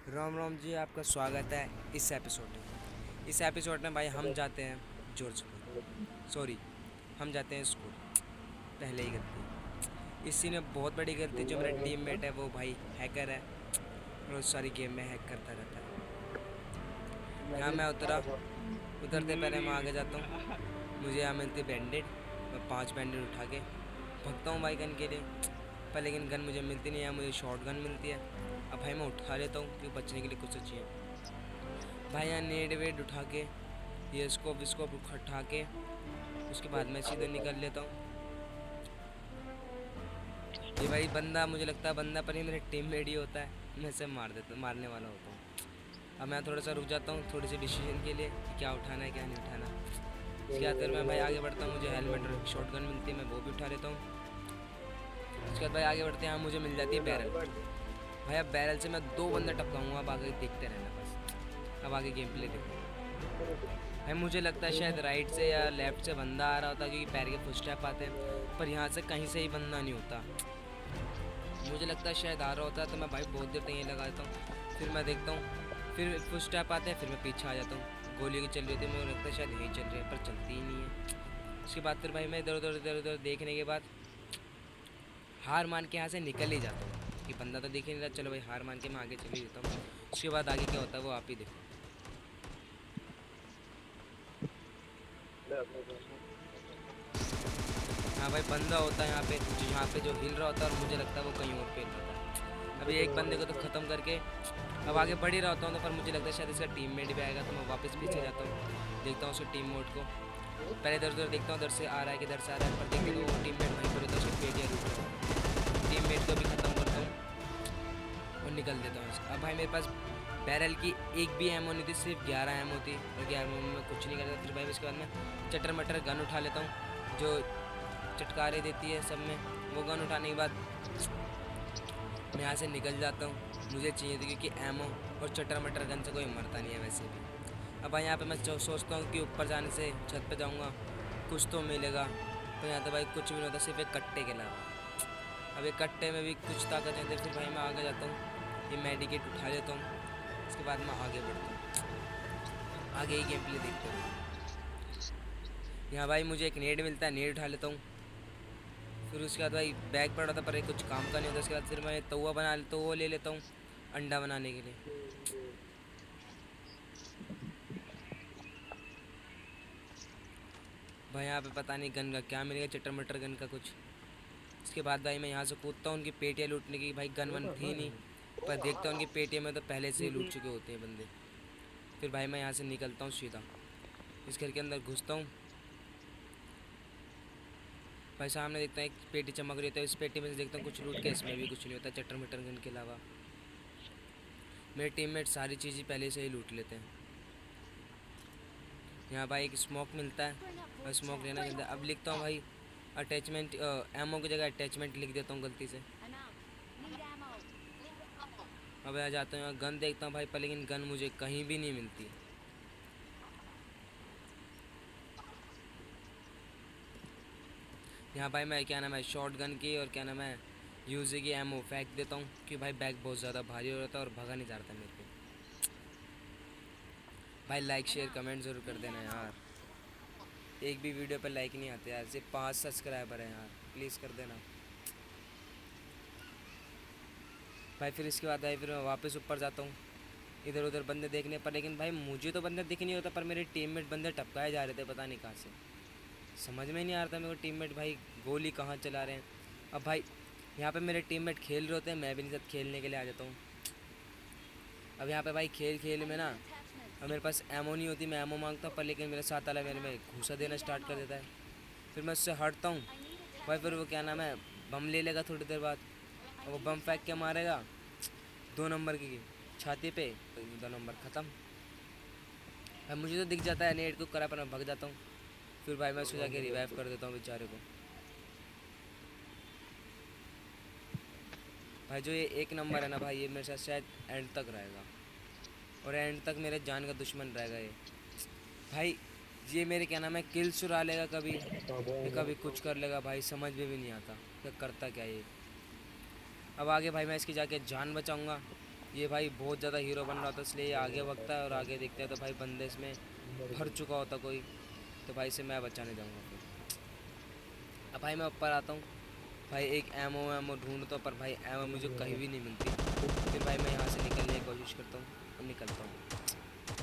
राम राम जी, आपका स्वागत है इस एपिसोड में। इस एपिसोड में भाई हम जाते हैं जॉर्ज स्कूल। सॉरी, हम जाते हैं स्कूल। पहले ही गलती, इसी में बहुत बड़ी गलती। जो मेरा टीममेट है वो भाई हैकर है, रोज़ सारी गेम में हैक करता रहता है। यहाँ मैं उतरा, उतरते पहले मैं आगे जाता हूँ। मुझे यहाँ मिलती बैंडेड। मैं 5 बैंडेड उठा के भगता हूँ भाई गन के लिए, पर लेकिन गन मुझे मिलती नहीं है। मुझे शॉर्ट गन मिलती है। अब भाई मैं उठा लेता हूँ क्योंकि बचने के लिए कुछ तो चाहिए। भाई यहाँ नेड वेड उठा के, ये स्कोप विस्कोप उठा के, उसके बाद मैं सीधे निकल लेता हूँ। ये भाई बंदा, मुझे लगता है बंदा पर ही मेरे टीममेट ही होता है। मैं इसे मारने वाला होता हूँ। अब मैं थोड़ा सा रुक जाता हूँ थोड़ी सी डिसीजन के लिए कि क्या उठाना है क्या नहीं उठाना। उसके बाद फिर मैं भाई आगे बढ़ता हूँ। मुझे हेलमेट और शॉर्ट गन मिलती है, मैं वो भी उठा लेता हूँ। उसके बाद भाई आगे बढ़ते हैं। मुझे मिल जाती है बैरल। भाई अब बैरल से मैं 2 बंदे टपकाऊँगा। अब आगे देखते रहना बस। अब आगे गेम प्ले देखो भाई। मुझे लगता है शायद राइट से या लेफ्ट से बंदा आ रहा होता, क्योंकि पैर के फुटस्टेप आते हैं, पर यहाँ से कहीं से ही बंदा नहीं होता। मुझे लगता है शायद आ रहा होता, तो मैं भाई बहुत देर तक यहीं लगा देता हूँ। फिर मैं देखता हूँ, फिर फुटस्टेप आते हैं, फिर मैं पीछे आ जाता हूँ। गोली की चल रही होती है, मुझे लगता है शायद यहीं चल रही है, पर चलती ही नहीं है। उसके बाद फिर भाई मैं इधर उधर देखने के बाद हार मान के यहाँ से निकल ही जाता हूँ कि बंदा तो दिख ही नहीं रहा। चलो भाई हार मान के मैं आगे चल ही देता हूँ। उसके बाद आगे क्या होता है वो आप ही देखो। हाँ भाई, बंदा होता है यहाँ पे जो हिल रहा होता है, और मुझे लगता है वो कहीं और पे हिल रहा था। अभी एक बंदे को तो ख़त्म करके अब आगे बढ़ ही रहा होता हूँ, तो पर मुझे लगता है शायद इसका टीममेट भी आएगा, तो मैं वापस पीछे जाता हूँ। देखता हूँ उसके टीममेट को। पहले इधर उधर देखता हूँ, उधर से आ रहा है कि इधर से आ रहा है, पर देखते तो वो टीममेट वहीं पर होता है, उसके पेट या रूट रहा है। टीममेट को भी ख़त्म करता हूँ और निकल देता हूँ। अब भाई मेरे पास बैरल की एक भी एमओ नहीं थी, सिर्फ 11 एमओ थी, और 11 एमओ में कुछ नहीं करता। फिर भाई उसके बाद मैं चटर मटर गन उठा लेता हूँ, जो चटकारे देती है सब में। वो गन उठाने के बाद मैं यहाँ से निकल जाता हूँ। मुझे चाहिए थी क्योंकि एमओ और चटर मटर गन से कोई मरता नहीं है वैसे भी। अब भाई यहाँ पे मैं सोचता हूँ कि ऊपर जाने से छत पे जाऊँगा कुछ तो मिलेगा, पर यहाँ तो भाई कुछ भी नहीं होता, सिर्फ एक कट्टे के अलावा। अब एक कट्टे में भी कुछ ताकत नहीं थी। फिर भाई मैं आगे जाता हूँ, ये मेडिकेट उठा लेता हूँ। उसके बाद मैं आगे बढ़ता हूँ, आगे ही गेम प्ले देखता हूँ। यहाँ भाई मुझे एक नेड मिलता है, नेड उठा लेता हूँ। फिर उसके बाद भाई बैग पड़ा था, पर एक कुछ काम का नहीं होता। उसके बाद फिर मैं तवा तवा ले लेता हूँ अंडा बनाने के लिए। भाई यहाँ पे पता नहीं गन का क्या मिलेगा, चटर मटर गन का कुछ। उसके बाद भाई मैं यहाँ से कूदता हूँ उनकी पेटियाँ लूटने की। भाई गन वन थी नहीं, पर देखता हूँ उनकी पेटियाँ में तो पहले से ही लूट चुके होते हैं बंदे। फिर भाई मैं यहाँ से निकलता हूँ सीधा, इस घर के अंदर घुसता हूँ। भाई सामने देखता हूँ एक पेटी चमक रही होती है, इस पेटी में से देखता हूँ कुछ लूट के, इसमें भी कुछ नहीं होता चटर मटर गन के अलावा। मेरे टीममेट सारी चीज़ें पहले से ही लूट लेते हैं। यहाँ भाई एक स्मोक मिलता है, और स्मोक लेना चाहता है। अब लिखता हूँ भाई अटैचमेंट, एमओ की जगह अटैचमेंट लिख देता हूँ गलती से। अब आ जाता हूँ, गन देखता हूँ भाई, पर लेकिन गन मुझे कहीं भी नहीं मिलती। यहाँ भाई मैं क्या नाम है शॉर्ट गन की और क्या नाम है यूजी की एमओ फेंक देता हूँ, कि भाई बैग बहुत ज़्यादा भारी हो रहा था और भगा नहीं जा रहा था मेरे को। भाई लाइक शेयर कमेंट ज़रूर कर देना यार। एक भी वीडियो पर लाइक नहीं आते यार, सिर्फ 5 सब्सक्राइबर हैं यार, प्लीज़ कर देना भाई। फिर इसके बाद भाई फिर मैं वापस ऊपर जाता हूँ इधर उधर बंदे देखने पर, लेकिन भाई मुझे तो बंदे दिख नहीं होता, पर मेरे टीममेट बंदे टपकाए जा रहे थे पता नहीं कहाँ से। समझ में नहीं आ रहा था मेरे को टीममेट भाई गोली कहाँ चला रहे हैं। अब भाई यहाँ पे मेरे टीममेट खेल रहे होते हैं, मैं भी नहीं साथ खेलने के लिए आ जाता हूँ। अब यहाँ पे भाई खेल खेल में ना, अब मेरे पास एमओ नहीं होती, मैं एमओ मांगता हूँ, पर लेकिन मेरे साथ वाला मेरे में घूसा देना स्टार्ट कर देता है। फिर मैं उससे हटता हूँ भाई, फिर वो क्या नाम है बम ले लेगा थोड़ी देर बाद, और वो बम फेंक के मारेगा 2 नंबर की छाती पे, तो 2 नंबर ख़त्म। अब मुझे तो दिख जाता है नेट को करा, पर मैं भग जाता हूँ। फिर भाई मैं उसको जाके रिवाइव कर देता हूँ बेचारे को। भाई जो ये 1 नंबर है ना भाई, ये मेरे साथ शायद एंड तक रहेगा, और एंड तक मेरे जान का दुश्मन रहेगा ये भाई। ये मेरे क्या नाम है किल चुरा लेगा कभी, ये कभी कुछ कर लेगा भाई, समझ में भी नहीं आता क्या करता क्या ये। अब आगे भाई मैं इसकी जाके जान बचाऊंगा, ये भाई बहुत ज़्यादा हीरो बन रहा था, इसलिए ये आगे भगता है और आगे देखते हैं तो भाई बंदे इसमें भर चुका होता कोई, तो भाई से मैं बचाने जाऊँगा फिर। अब भाई मैं ऊपर आता हूँ, भाई एक एमओ एमओ ढूंढता हूँ, पर भाई एमओ मुझे कहीं भी नहीं मिलती। फिर भाई मैं यहाँ से निकलने की कोशिश करता हूँ और निकलता हूँ।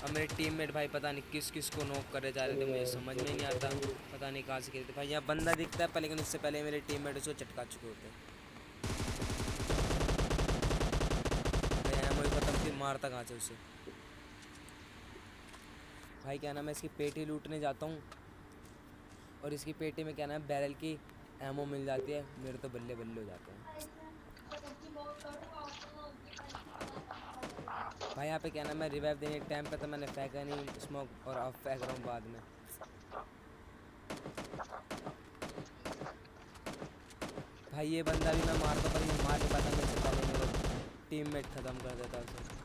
अब मेरे टीममेट भाई पता नहीं किस किस को नॉक करे जा रहे थे, मुझे समझ में नहीं आता, पता नहीं कहाँ से खेलते भाई। यहाँ बंदा दिखता है पर लेकिन उससे पहले मेरे टीममेट उसको चटका चुके होते हैं। भाई एमओ ही खत्म थी, मारता कहाँ से उसे। भाई क्या नाम है, इसकी पेटी लूटने जाता हूँ और इसकी पेटी में क्या नाम है बैरल की एमओ मिल जाती है, मेरे तो बल्ले बल्ले हो जाते हैं। भाई यहाँ पे क्या नाम है रिवाइव देने के टाइम पे तो मैंने फेंका नहीं स्मोक, और अब फेंक रहा हूँ बाद में। भाई ये बंदा भी मैं मारता, पर ये मार नहीं पाता मेरे से पहले, मेरे टीममेट ख़त्म कर देता उसे।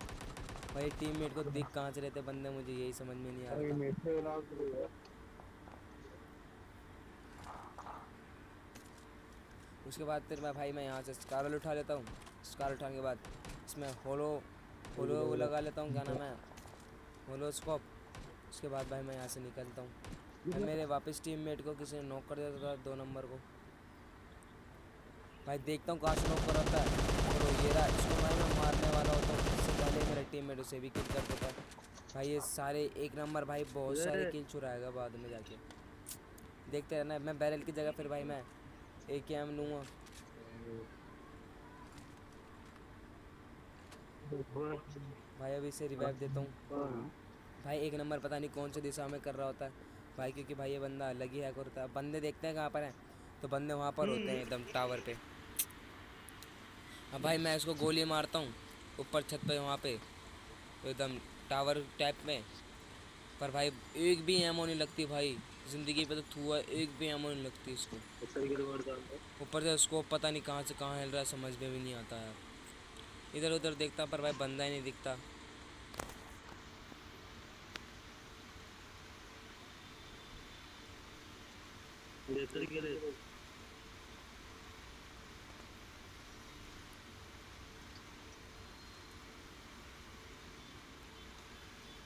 भाई टीममेट को दिख कहाँ से रहते बंदे, मुझे यही समझ में नहीं आता। उसके बाद फिर मैं यहाँ से स्कारल उठा लेता हूँ। स्कार उठाने के बाद इसमें होलो होलो वो लगा लेता हूँ, क्या नाम है होलोस्कोप। उसके बाद भाई मैं यहाँ से निकलता हूँ। भाई मेरे वापस टीममेट को किसी ने नॉक कर देता था 2 नंबर को। भाई देखता हूँ कहाँ से नॉक कर होता है, और ये रहा, इसको भाई मैं मारने वाला होता हूँ, इससे पहले मेरा टीममेट उसे भी किल कर देता है। भाई ये सारे 1 नंबर भाई बहुत सारे किल चुराएगा बाद में जाके, देखते रहना। मैं बैरल की जगह फिर भाई मैं AKM लूँगा। भाई अभी इसे रिवाइव देता हूँ। भाई 1 नंबर पता नहीं कौन सी दिशा में कर रहा होता है भाई, क्योंकि भाई ये बंदा अलग ही हैक होता है। बंदे देखते हैं कहाँ पर हैं, तो बंदे वहाँ पर होते हैं एकदम टावर पे। अब भाई मैं इसको गोली मारता हूँ ऊपर छत पे, वहाँ पे एकदम टावर टाइप में, पर भाई एक भी एमो नहीं लगती भाई, ज़िंदगी पे तो थूआ एक भी एमो नहीं लगती इसको। ऊपर से उसको पता नहीं कहाँ से कहाँ हिल रहा है, समझ में भी नहीं आता है। इधर उधर देखता पर भाई बंदा ही नहीं दिखता।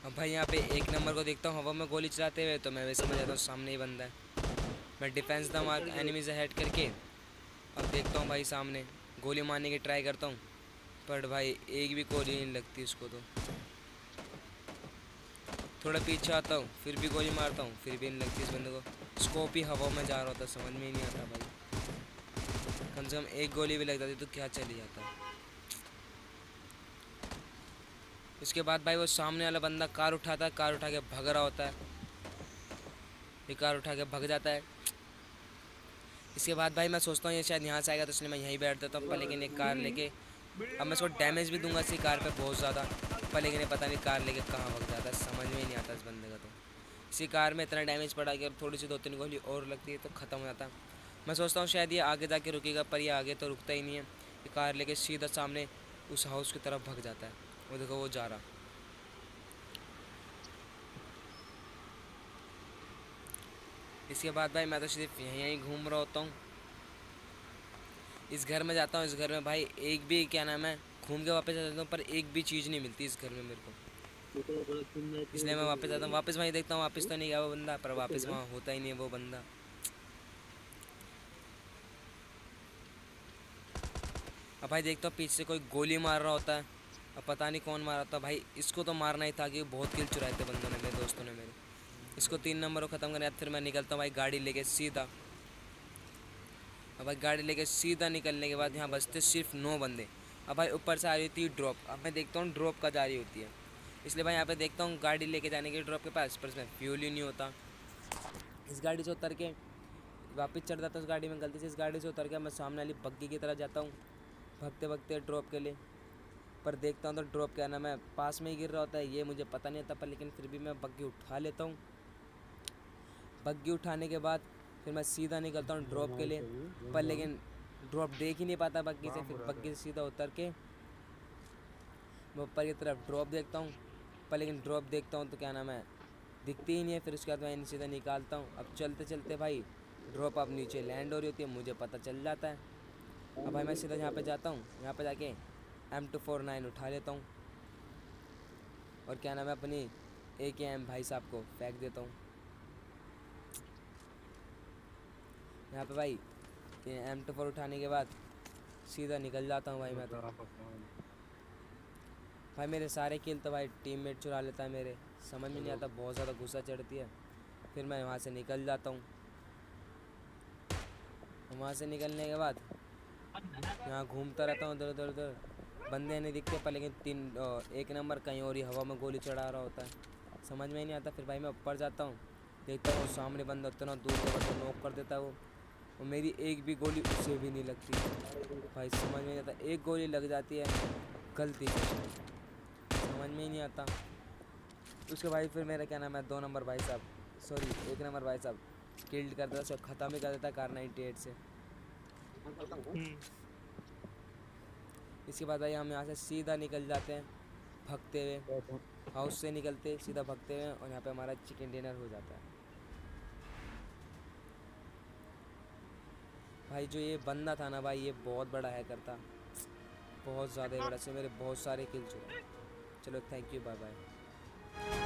अब भाई यहाँ पे 1 नंबर को देखता हूँ हवा में गोली चलाते हुए, तो मैं भी समझ जाता हूँ सामने ही बंदा है। मैं डिफेंस द मार्क एनिमी से हेड करके अब देखता हूँ भाई सामने, गोली मारने की ट्राई करता हूँ, पर भाई एक भी गोली नहीं लगती उसको। तो थोड़ा पीछे आता हूँ, फिर भी गोली मारता हूँ, फिर भी नहीं लगती इस बंदे को। स्कोप ही हवा में जा रहा होता, समझ में ही नहीं आता भाई। कम से कम एक गोली भी लग जाती तो क्या चली जाता। उसके बाद भाई वो सामने वाला बंदा कार उठाता है, कार उठा के भग रहा होता है, ये कार उठा के भग जाता है। इसके बाद भाई मैं सोचता हूँ ये शायद यहाँ से आएगा, तो इसलिए मैं यहीं बैठ देता हूँ। पर लेकिन एक कार लेके अब मैं इसको डैमेज भी दूंगा इसी कार पे बहुत ज़्यादा, पर लेकिन ये पता नहीं कार लेके कहाँ भग जाता है, समझ में ही नहीं आता इस बंदे का। तो इसी कार में इतना डैमेज पड़ा कि अब थोड़ी सी 2-3 गोली और लगती है तो ख़त्म हो जाता है। मैं सोचता हूँ शायद ये आगे जाके रुकेगा, पर ये आगे तो रुकता ही नहीं है। ये कार लेके सीधा सामने उस हाउस की तरफ भग जाता है। वो देखो वो जा रहा। इसके बाद भाई मैं तो सिर्फ यहीं यहीं घूम रहा होता हूँ। इस घर में जाता हूँ, इस घर में भाई एक भी क्या नाम है घूम के वापस आ जाता हूँ, पर एक भी चीज़ नहीं मिलती इस घर में मेरे को, इसलिए मैं वापस आता हूँ। वापस वहीं देखता हूँ, वापस तो नहीं गया वो बंदा, पर वापस वहाँ होता ही नहीं है वो बंदा। अब भाई देखता हूँ पीछे से कोई गोली मार रहा होता है, अब पता नहीं कौन मारा था भाई। इसको तो मारना ही था कि बहुत किल चुराए थे बंदों ने, मेरे दोस्तों ने मेरे। इसको 3 नंबर को ख़त्म करने, फिर मैं निकलता हूँ भाई गाड़ी लेके सीधा। अब भाई गाड़ी लेके सीधा निकलने के बाद यहाँ बचते सिर्फ 9 बंदे। अब भाई ऊपर से आ रही थी ड्रॉप, अब मैं देखता हूँ ड्रॉप का जा रही होती है, इसलिए भाई यहाँ पे देखता हूँ गाड़ी लेके जाने के ड्रॉप के पास, पर इसमें फ्यूल ही नहीं होता। इस गाड़ी से उतर के वापस चढ़ जाता हूँ उस गाड़ी में, गलती से इस गाड़ी से उतर के मैं सामने वाली बग्गी की तरफ जाता हूँ भगते भगते ड्रॉप के लिए। पर देखता हूँ तो ड्रॉप क्या नाम है पास में ही गिर रहा होता है, ये मुझे पता नहीं होता, पर लेकिन फिर भी मैं बग्गी उठा लेता हूँ। बग्गी उठाने के बाद फिर मैं सीधा निकलता हूँ ड्रॉप के लिए, पर लेकिन ड्रॉप देख ही नहीं पाता बग्गी से। फिर बग्गी से सीधा उतर के मैं ऊपर की तरफ ड्रॉप देखता हूँ, पर लेकिन ड्रॉप देखता हूँ तो क्या नाम है दिखती ही नहीं है। फिर उसके बाद मैं सीधा निकालता हूँ। अब चलते चलते भाई ड्रॉप अब नीचे लैंड हो रही होती है, मुझे पता चल जाता है। अब भाई मैं सीधा यहाँ पे जाता हूँ, यहाँ पे जाके M249 उठा लेता हूँ और क्या नाम है अपनी AKM भाई साहब को फेंक देता हूँ यहाँ पे भाई। ये M24 उठाने के बाद सीधा निकल जाता हूँ भाई मैं तो। भाई मेरे सारे किल तो भाई टीममेट चुरा लेता है मेरे, समझ में नहीं आता, बहुत ज़्यादा गुस्सा चढ़ती है। फिर मैं वहाँ से निकल जाता हूँ। वहाँ से निकलने के बाद यहाँ घूमता रहता हूँ इधर उधर उधर, बंदे नहीं दिखते पर लेकिन एक नंबर कहीं और ही हवा में गोली चढ़ा रहा होता है, समझ में ही नहीं आता। फिर भाई मैं ऊपर जाता हूँ, देखता हूँ सामने बंदा उतना दूर का नॉक कर देता है वो, और मेरी एक भी गोली उससे भी नहीं लगती भाई, समझ में नहीं आता। एक गोली लग जाती है गलती से, समझ में ही नहीं आता। उसके भाई फिर मेरा क्या नाम है 2 नंबर भाई साहब, सॉरी 1 नंबर भाई साहब किल्ड कर देता, सब ख़त्म ही कर देता कार 98 से। इसके बाद भाई हम यहाँ से सीधा निकल जाते हैं भगते हुए, हाउस से निकलते सीधा भगते हुए, और यहाँ पे हमारा चिकन डिनर हो जाता है। भाई जो ये बंदा था ना भाई, ये बहुत बड़ा हैकर था, बहुत ज़्यादा बड़ा से, मेरे बहुत सारे किल चुके। चलो थैंक यू, बाय बाय।